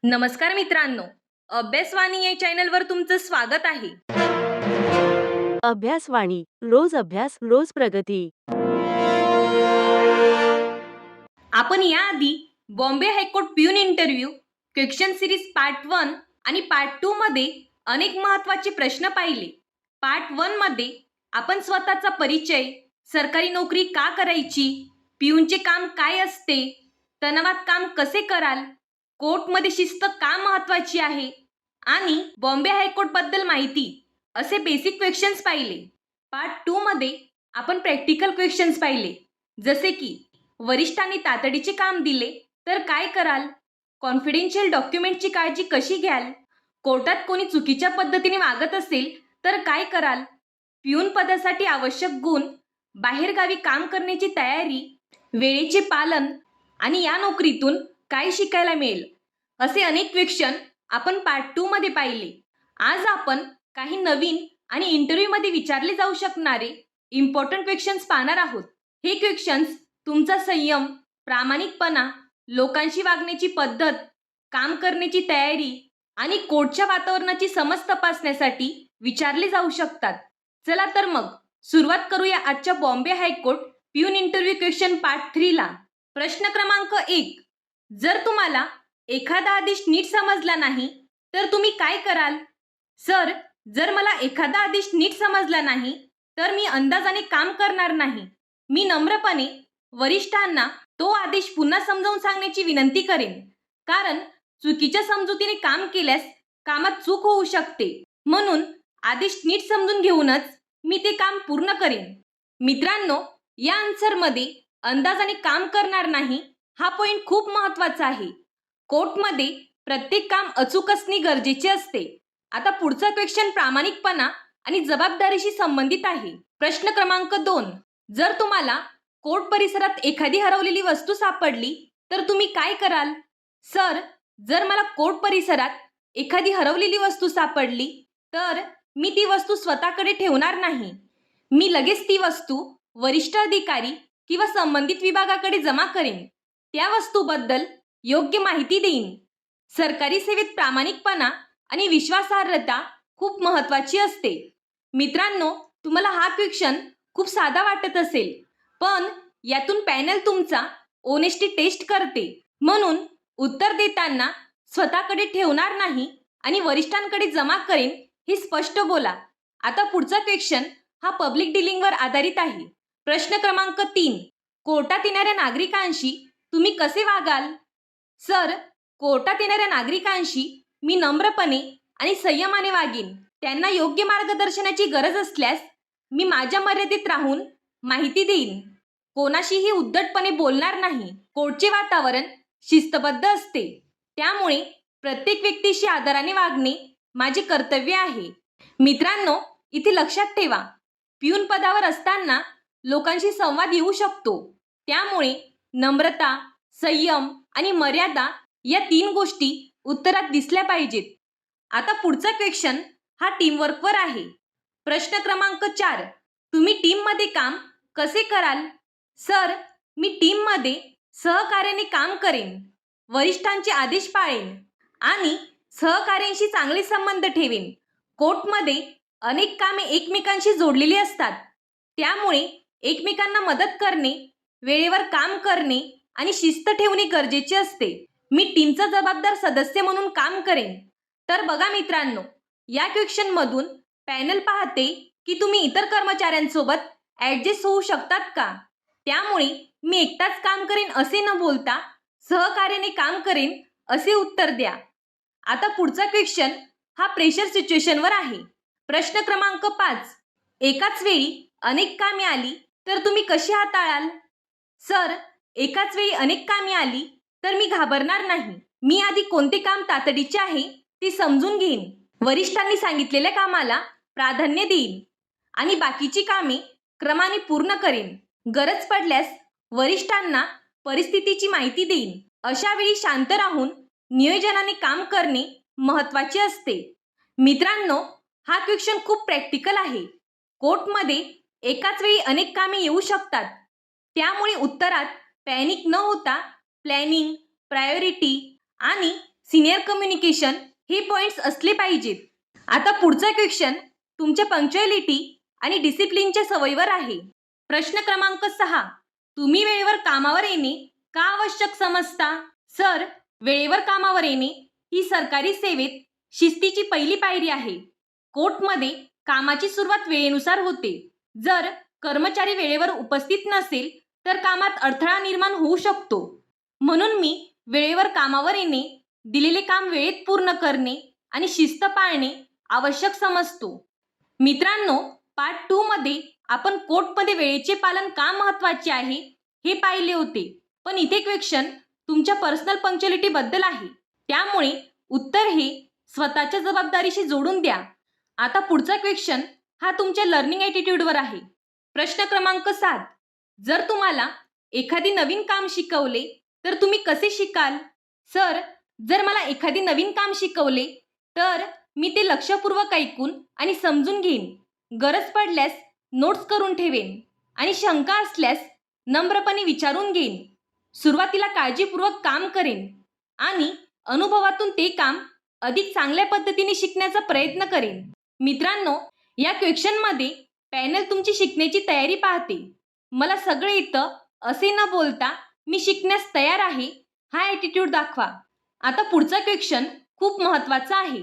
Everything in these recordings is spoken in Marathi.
नमस्कार मित्रांनो, अभ्यासवाणी या चॅनलवर तुमचं स्वागत आहे. अभ्यासवाणी रोज अभ्यास रोज प्रगती. आपण याआधी Bombay high court peon interview question series part 1 आणि पार्ट 2 मध्ये अनेक महत्त्वाचे प्रश्न पाहिले. पार्ट 1 मध्ये आपण स्वतःचा परिचय, सरकारी नोकरी का करायची, प्यूनचे काम काय असते, तणावात काम कसे कराल, कोर्टमध्ये शिस्त का महत्त्वाची आहे आणि बॉम्बे हायकोर्ट बद्दल माहिती असे बेसिक क्वेश्चन्स पाहिले. पार्ट 2 मध्ये आपण प्रॅक्टिकल क्वेश्चन्स पाहिले, जसे की वरिष्ठांनी तातडीचे काम दिले तर काय कराल, कॉन्फिडेन्शियल डॉक्युमेंटची काळजी कशी घ्याल, कोर्टात कोणी चुकीच्या पद्धतीने वागत असेल तर काय कराल, प्यून पदासाठी आवश्यक गुण, बाहेरगावी काम करण्याची तयारी, वेळेचे पालन आणि या नोकरीतून काय शिकायला मिळेल, असे अनेक क्वेश्चन आपण पार्ट 2 मध्ये पाहिले. आज आपण काही नवीन आणि इंटरव्ह्यूमध्ये विचारले जाऊ शकणारे इम्पॉर्टंट क्वेश्चन्स पाहणार आहोत. हे क्वेश्चन्स तुमचा संयम, प्रामाणिकपणा, लोकांशी वागण्याची पद्धत, काम करण्याची तयारी आणि कोर्टच्या वातावरणाची समज तपासण्यासाठी विचारले जाऊ शकतात. चला तर मग सुरुवात करूया आजच्या Bombay high court peon interview question part 3 ला. प्रश्न क्रमांक 1. जर तुम्हाला एखादा आदेश नीट समजला नाही तर तुम्ही काय कराल? सर, जर मला एखादा आदेश नीट समजला नाही तर मी अंदाजाने काम करणार नाही. मी नम्रपणे वरिष्ठांना तो आदेश पुन्हा समजावून सांगण्याची विनंती करेन, कारण चुकीच्या समजुतीने काम केल्यास कामात चूक होऊ शकते. म्हणून आदेश नीट समजून घेऊनच मी ते काम पूर्ण करेन. मित्रांनो, या आन्सरमध्ये अंदाजाने काम करणार नाही हा पॉइंट खूप महत्वाचा आहे. कोर्टमध्ये प्रत्येक काम अचूक असणे गरजेचे असते. आता पुढचा क्वेश्चन प्रामाणिकपणा आणि जबाबदारीशी संबंधित आहे. प्रश्न क्रमांक 2. जर तुम्हाला कोर्ट परिसरात एखादी हरवलेली वस्तू सापडली तर तुम्ही काय कराल? सर, जर मला कोर्ट परिसरात एखादी हरवलेली वस्तू सापडली तर मी ती वस्तू स्वतःकडे ठेवणार नाही. मी लगेच ती वस्तू वरिष्ठ अधिकारी किंवा संबंधित विभागाकडे जमा करेन. त्या वस्तूबद्दल योग्य माहिती देईन. सरकारी सेवेत प्रामाणिकपणा आणि विश्वासार्हता खूप महत्त्वाची असते. मित्रांनो, तुम्हाला हा क्वेश्चन खूप साधा वाटत असेल, पण यातून पॅनल तुमचा ओनेस्टी टेस्ट करते. म्हणून उत्तर देताना स्वतःकडे ठेवणार नाही आणि वरिष्ठांकडे जमा करेन हे स्पष्ट बोला. आता पुढचा क्वेश्चन हा पब्लिक डिलिंगवर आधारित आहे. प्रश्न क्रमांक 3. कोर्टात येणाऱ्या नागरिकांशी तुम्ही कसे वागाल? सर, कोर्टात येणाऱ्या नागरिकांशी मी नम्रपणे आणि संयमाने वागेन. त्यांना योग्य मार्गदर्शनाची गरज असल्यास मी माझ्या मर्यादेत राहून माहिती देईन. कोणाशीही उद्धटपणे बोलणार नाही. कोर्टचे वातावरण शिस्तबद्ध असते, त्यामुळे प्रत्येक व्यक्तीशी आदराने वागणे माझे कर्तव्य आहे. मित्रांनो, इथे लक्षात ठेवा, प्यून पदावर असताना लोकांशी संवाद येऊ शकतो, त्यामुळे नम्रता, संयम आणि मर्यादा या 3 गोष्टी उत्तरात दिसल्या पाहिजेत. आता पुढचा क्वेश्चन हा टीमवर्कवर आहे. प्रश्न क्रमांक 4. तुम्ही टीममध्ये काम कसे कराल? सर, मी टीममध्ये सहकार्याने काम करेन, वरिष्ठांचे आदेश पाळेन आणि सहकार्यांशी चांगले संबंध ठेवेन. कोर्टमध्ये अनेक कामे एकमेकांशी जोडलेली असतात, त्यामुळे एकमेकांना मदत करणे, वेळेवर काम करणे आणि शिस्त ठेवणे गरजेचे असते. मी टीमचा जबाबदार सदस्य म्हणून काम करेन. तर बघा मित्रांनो, या क्वेश्चनमधून पॅनल पाहते की तुम्ही इतर कर्मचाऱ्यांसोबत ॲडजस्ट होऊ शकतात का? त्यामुळे मी एकटाच काम करेन असे न बोलता सहकार्याने काम करेन असे उत्तर द्या. आता पुढचा क्वेश्चन हा प्रेशर सिच्युएशनवर आहे. प्रश्न क्रमांक 5. एकाच वेळी अनेक कामे आली तर तुम्ही कशी हाताळाल? सर, एकाच वेळी अनेक कामे आली तर मी घाबरणार नाही. मी आधी कोणते काम तातडीचे आहे ते समजून घेईन, वरिष्ठांनी सांगितलेल्या कामाला प्राधान्य देईन आणि बाकीची कामे क्रमाने पूर्ण करेन. गरज पडल्यास वरिष्ठांना परिस्थितीची माहिती देईन. अशा वेळी शांत राहून नियोजनाने काम करणे महत्त्वाचे असते. मित्रांनो, हा क्वेश्चन खूप प्रॅक्टिकल आहे. कोर्टमध्ये एकाच वेळी अनेक कामे येऊ शकतात, त्यामुळे उत्तरात पॅनिक न होता प्लॅनिंग, प्रायोरिटी आणि सिनियर कम्युनिकेशन हे पॉइंट्स असले पाहिजेत. आता पुढचा क्वेश्चन तुमच्या पंक्च्युअलिटी आणि डिसिप्लिनच्या सवयीवर आहे. प्रश्न क्रमांक 6. तुम्ही वेळेवर कामावर येणे का आवश्यक समजता? सर, वेळेवर कामावर येणे ही सरकारी सेवेत शिस्तीची पहिली पायरी आहे. कोर्टमध्ये कामाची सुरुवात वेळेनुसार होते. जर कर्मचारी वेळेवर उपस्थित नसेल तर कामात अडथळा निर्माण होऊ शकतो. म्हणून मी वेळेवर कामावर येणे, दिलेले काम वेळेत पूर्ण करणे आणि शिस्त पाळणे आवश्यक समजतो. मित्रांनो, पार्ट 2 मध्ये आपण कोर्टमध्ये वेळेचे पालन का महत्त्वाचे आहे हे पाहिले होते. पण इथे क्वेश्चन तुमच्या पर्सनल पंक्च्युअलिटी बद्दल आहे. त्यामुळे उत्तर हे स्वतःच्या जबाबदारीशी जोडून द्या. आता पुढचा क्वेश्चन हा तुमच्या लर्निंग ॲटिट्यूडवर आहे. प्रश्न क्रमांक 7. जर तुम्हाला एखादी नवीन काम शिकवले तर तुम्ही कसे शिकाल? सर, जर मला एखादी नवीन काम शिकवले तर मी ते लक्षपूर्वक ऐकून आणि समजून घेईन. गरज पडल्यास नोट्स करून ठेवेन आणि शंका असल्यास नम्रपणे विचारून घेईन. सुरुवातीला काळजीपूर्वक काम करेन आणि अनुभवातून ते काम अधिक चांगल्या पद्धतीने शिकण्याचा प्रयत्न करेन. मित्रांनो, या क्वेश्चनमध्ये पॅनल तुमची शिकण्याची तयारी पाहते. मला सगळे येतं असे न बोलता मी शिकण्यास तयार आहे हा ॲटिट्यूड दाखवा. आता पुढचा क्वेश्चन खूप महत्त्वाचा आहे,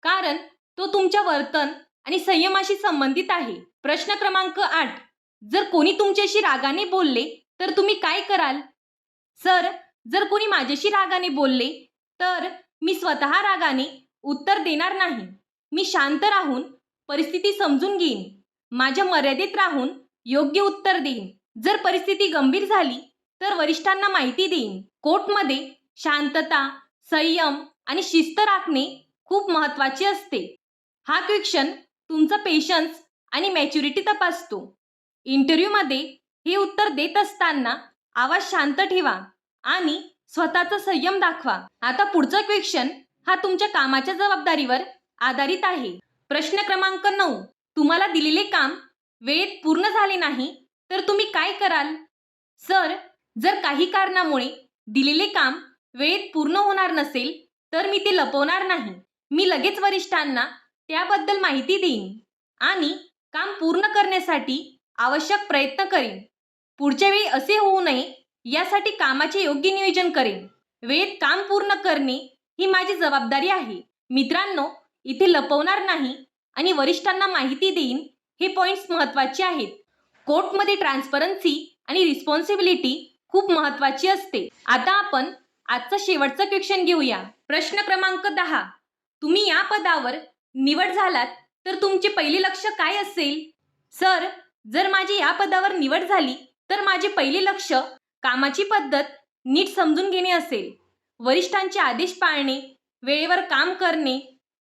कारण तो तुमच्या वर्तन आणि संयमाशी संबंधित आहे. प्रश्न क्रमांक 8. जर कोणी तुमच्याशी रागाने बोलले तर तुम्ही काय कराल? सर, जर कोणी माझ्याशी रागाने बोलले तर मी स्वतः रागाने उत्तर देणार नाही. मी शांत राहून परिस्थिती समजून घेईन. माझ्या मर्यादेत राहून योग्य उत्तर देईन. जर परिस्थिती गंभीर झाली तर वरिष्ठांना माहिती देईन. कोर्टमध्ये शांतता, संयम आणि शिस्त राखणे खूप महत्त्वाचे असते. हा क्वेश्चन तुमचा पेशन्स आणि मॅच्युरिटी तपासतो. इंटरव्ह्यूमध्ये हे उत्तर देत असताना आवाज शांत ठेवा आणि स्वतःचा संयम दाखवा. आता पुढचा क्वेश्चन हा तुमच्या कामाच्या जबाबदारीवर आधारित आहे. प्रश्न क्रमांक 9. तुम्हाला दिलेले काम वेळेत पूर्ण झाले नाही तर तुम्ही काय कराल? सर, जर काही कारणामुळे दिलेले काम वेळेत पूर्ण होणार नसेल तर मी ते लपवणार नाही. मी लगेच वरिष्ठांना त्याबद्दल माहिती देईन आणि काम पूर्ण करण्यासाठी आवश्यक प्रयत्न करेन. पुढच्या वेळी असे होऊ नये यासाठी कामाचे योग्य नियोजन करेन. वेळेत काम पूर्ण करणे ही माझी जबाबदारी आहे. मित्रांनो, इथे लपवणार नाही आणि वरिष्ठांना माहिती देईन हे पॉइंट्स महत्त्वाचे आहेत. कोर्टमध्ये ट्रान्सपरन्सी आणि रिस्पॉन्सिबिलिटी खूप महत्त्वाची असते. आता आपण आजचा शेवटचा क्वेश्चन घेऊया. प्रश्न क्रमांक 10. तुम्ही या पदावर निवड झालात तर तुमचे पहिले लक्ष काय असेल? सर, जर माझी या पदावर निवड झाली तर माझे पहिले लक्ष कामाची पद्धत नीट समजून घेणे असेल. वरिष्ठांचे आदेश पाळणे, वेळेवर काम करणे,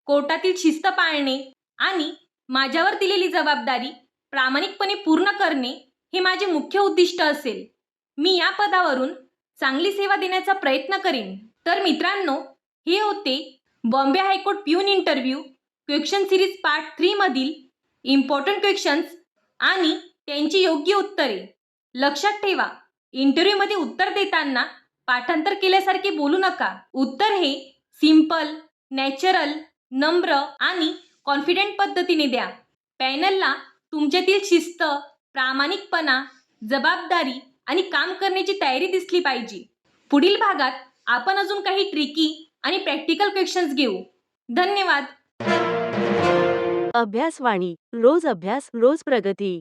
कोर्टातील शिस्त पाळणे आणि माझ्यावर दिलेली जबाबदारी प्रामाणिकपणे पूर्ण करणे हे माझे मुख्य उद्दिष्ट असेल. मी या पदावरून चांगली सेवा देण्याचा प्रयत्न करेन. तर मित्रांनो, हे होते Bombay high court peon interview question series part 3 मधील इम्पॉर्टंट क्वेश्चन्स आणि त्यांची योग्य उत्तरे. लक्षात ठेवा, इंटरव्ह्यूमध्ये उत्तर देताना पाठांतर केल्यासारखे बोलू नका. उत्तर हे सिंपल, नॅचरल, नम्र आणि कॉन्फिडेंट पद्धतीने द्या. पॅनलला तुमच्यातील शिस्त, प्रामाणिकपणा, जबाबदारी आणि काम करण्याची तयारी दिसली पाहिजे. पुढील भागात आपण अजून काही ट्रिकी आणि प्रॅक्टिकल क्वेश्चन्स घेऊ. धन्यवाद. अभ्यासवाणी. रोज अभ्यास, रोज प्रगती.